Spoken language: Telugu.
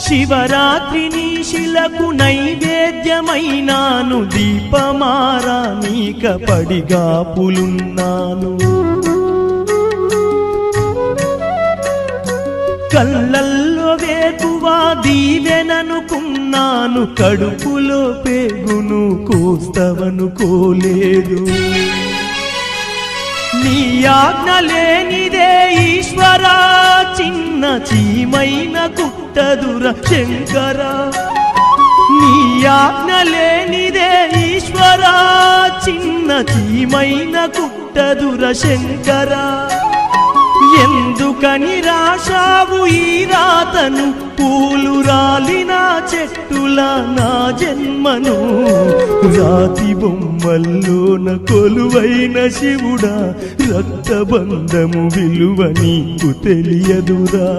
శివరాత్రిని శిలకు నైవేద్యమైనాను, దీపమారానీక పడిగాపులున్నాను. కళ్ళల్లో వేకువా దీవెననుకున్నాను, కడుపులో పేగును కోస్తవనుకోలేదు. నీ ఆజ్ఞ లేనిదే ఈశ్వరా, చిన్న చీమైన కుట్టదుర శంకరా. నీ ఆజ్ఞ లేనిదే ఈశ్వరా, చిన్న చీమైన కుట్టదుర శంకరా. ఎందుకని రాశావు ఈ రాతను, పూలు రాలిన చెట్టుల నా జన్మను. రాతి బొమ్మల్లోన కొలువైన శివుడా, రక్తబంధము విలువ నీకు తెలియదురా.